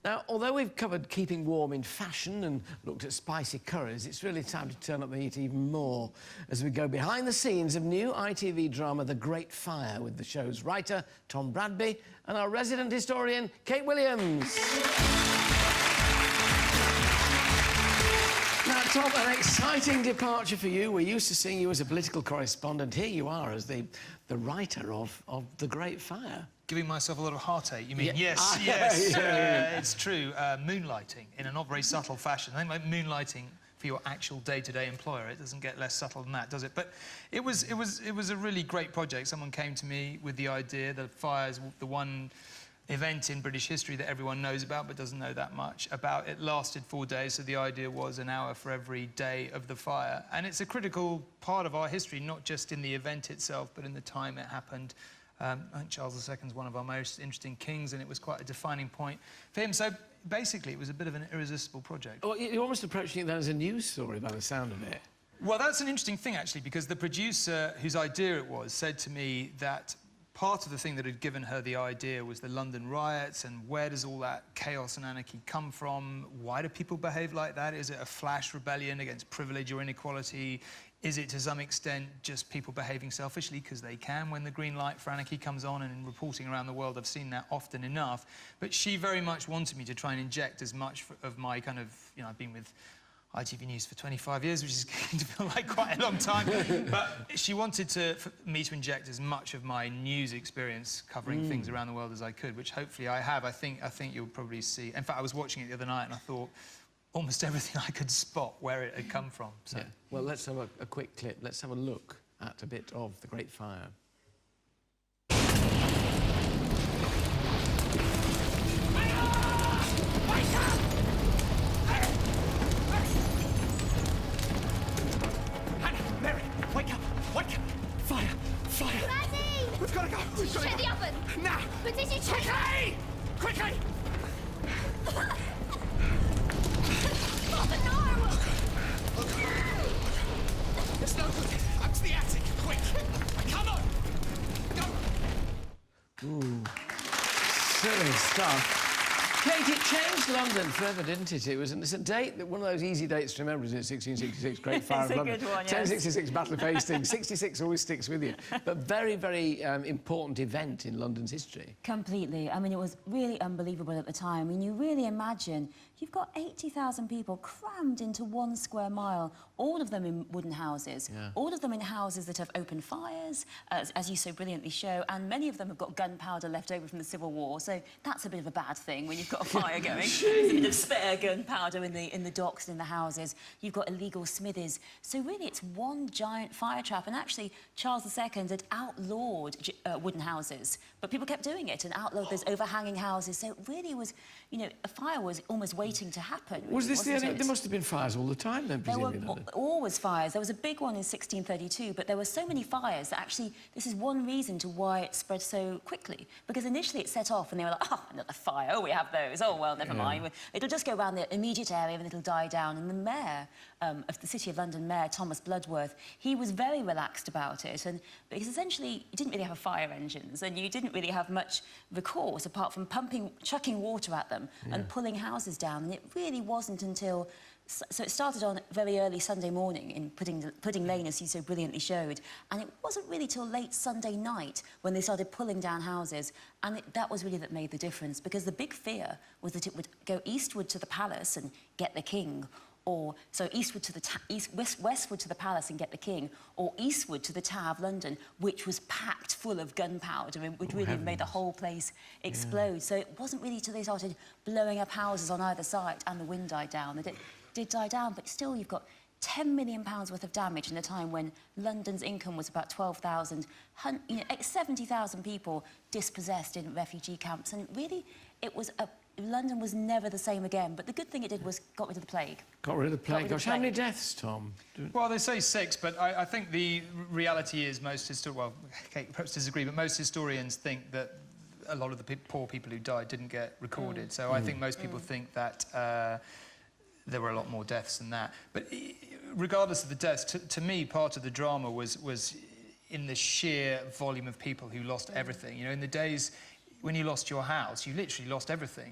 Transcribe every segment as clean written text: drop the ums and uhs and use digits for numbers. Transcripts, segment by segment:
Now, although we've covered keeping warm in fashion and looked at spicy curries, it's really time to turn up the heat even more as we go behind the scenes of new ITV drama The Great Fire with the show's writer, Tom Bradby, and our resident historian, Kate Williams. Now, Tom, an exciting departure for you. We're used to seeing you as a political correspondent. Here you are as the writer of The Great Fire. Giving myself a lot of heartache, you mean? Yeah. Yes, yes, it's true. Moonlighting in a not very subtle fashion. I think like moonlighting for your actual day-to-day employer, it doesn't get less subtle than that, does it? But it was a really great project. Someone came to me with the idea that fire's the one event in British history that everyone knows about but doesn't know that much about. It lasted 4 days, so the idea was an hour for every day of the fire. And it's a critical part of our history, not just in the event itself, but in the time it happened. I think Charles II is one of our most interesting kings, and it was quite a defining point for him. So basically, it was a bit of an irresistible project. Well, you're almost approaching it then as a news story by the sound of it. Well, that's an interesting thing, actually, because the producer whose idea it was said to me that part of the thing that had given her the idea was the London riots, and where does all that chaos and anarchy come from? Why do people behave like that? Is it a flash rebellion against privilege or inequality? Is it, to some extent, just people behaving selfishly because they can when the green light for anarchy comes on? And in reporting around the world, I've seen that often enough. But she very much wanted me to try and inject as much of my kind of... You know, I've been with ITV News for 25 years, which is going to feel like quite a long time. But she wanted me to inject as much of my news experience covering things around the world as I could, which hopefully I have. I think you'll probably see... In fact, I was watching it the other night and I thought... almost everything I could spot where it had come from. So. Yeah. Well, let's have a quick clip. Let's have a look at a bit of The Great Fire. Hannah, Mary, wake up! Wake up! Fire! Fire! Daddy! We've got to go! We've got to Check go! the oven! Now! But did you check Quickly! Quickly! Oh, no! It's no good. Up to the attic, quick! Come on! Go! Ooh, silly stuff. Kate, it changed London forever, didn't it? It's a date, one of those easy dates to remember, isn't it? 1666, Great Fire of London. It's a good one, yes. 1066, Battle of Hastings. 66 always sticks with you. But very, very important event in London's history. Completely. I mean, it was really unbelievable at the time. I mean, you really imagine you've got 80,000 people crammed into 1 square mile, all of them in wooden houses, all of them in houses that have open fires, as you so brilliantly show, and many of them have got gunpowder left over from the Civil War, so that's a bit of a bad thing when you've got a fire going. There's a bit of spare gunpowder in the docks and in the houses. You've got illegal smithies. So really, it's one giant fire trap, and actually, Charles II had outlawed wooden houses, but people kept doing it and outlawed those overhanging houses, so it really was, you know, a fire was almost waiting to happen. Really, Was this wasn't it? There must have been fires all the time then, presumably. There were always fires. There was a big one in 1632, but there were so many fires that actually this is one reason to why it spread so quickly. Because initially it set off and they were like, oh, another fire, oh, we have those, oh, well, never mind. It'll just go around the immediate area and it'll die down. And the mayor of the City of London, Mayor Thomas Bloodworth, he was very relaxed about it. And because essentially you didn't really have fire engines and you didn't really have much recourse apart from chucking water at them and pulling houses down. And it really wasn't until... So it started on very early Sunday morning in Pudding Lane, as you so brilliantly showed, and it wasn't really till late Sunday night when they started pulling down houses, and that was really that made the difference, because the big fear was that it would go eastward to the palace and get the king, or so eastward to the westward to the palace and get the king, or eastward to the Tower of London, which was packed full of gunpowder, which really made the whole place explode. So it wasn't really till they started blowing up houses on either side and the wind died down that it did die down, but still you've got £10 million worth of damage in a time when London's income was about 12,000, 70,000 people dispossessed in refugee camps, and really London was never the same again. But the good thing it did was got rid of the plague. Got rid of the plague. Gosh, how many deaths, Tom? Well, they say 6, but I think the reality is well, Kate perhaps disagree, but most historians think that a lot of the poor people who died didn't get recorded. So I think most people think that there were a lot more deaths than that. But regardless of the deaths, to me, part of the drama was in the sheer volume of people who lost everything. You know, in the days when you lost your house, you literally lost everything.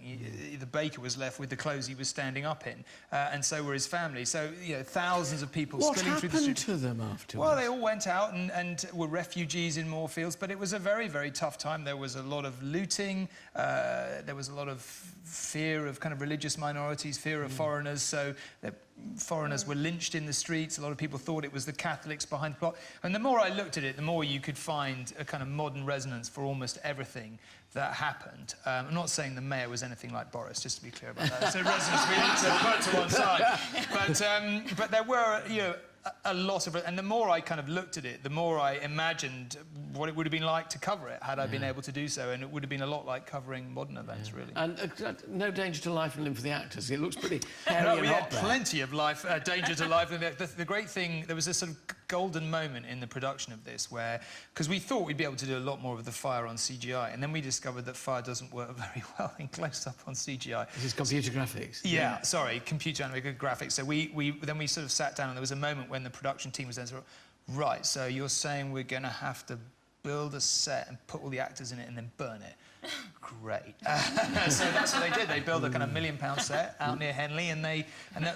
The baker was left with the clothes he was standing up in, and so were his family. So, you know, thousands of people spilling through the street. What happened to them afterwards? Well, they all went out and were refugees in Moorfields, but it was a very, very tough time. There was a lot of looting, there was a lot of fear of kind of religious minorities, fear of foreigners, so foreigners were lynched in the streets. A lot of people thought it was the Catholics behind the plot. And the more I looked at it, the more you could find a kind of modern resonance for almost everything that happened. I'm not saying the mayor was anything like Boris, just to be clear about that. So resonance we need to put to one side. But there were, you know, a lot of it, and the more I kind of looked at it, the more I imagined what it would have been like to cover it had I been able to do so, and it would have been a lot like covering modern events, really. And no danger to life and limb for the actors. It looks pretty hairy No, and we hot had there. plenty of danger to life. The great thing, there was a sort of golden moment in the production of this where, because we thought we'd be able to do a lot more of the fire on CGI, and then we discovered that fire doesn't work very well in close-up on CGI. This is computer graphics. Yeah, sorry, computer animated graphics. So then we sort of sat down, and there was a moment when the production team was then sort of, right, so you're saying we're going to have to build a set and put all the actors in it and then burn it. Great. So that's what they did. They built a kind of £1 million set out near Henley, and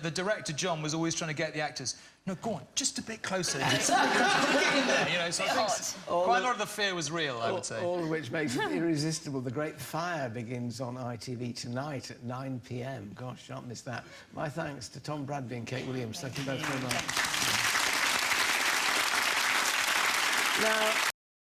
the director, John, was always trying to get the actors, no, go on, just a bit closer. Just a bit closer. Get in there, you know. So I think quite a lot of the fear was real, I would say. All of which makes it irresistible. The Great Fire begins on ITV tonight at 9 p.m. Gosh, shan't miss that. My thanks to Tom Bradby and Kate Williams. Thank you both very much. Now...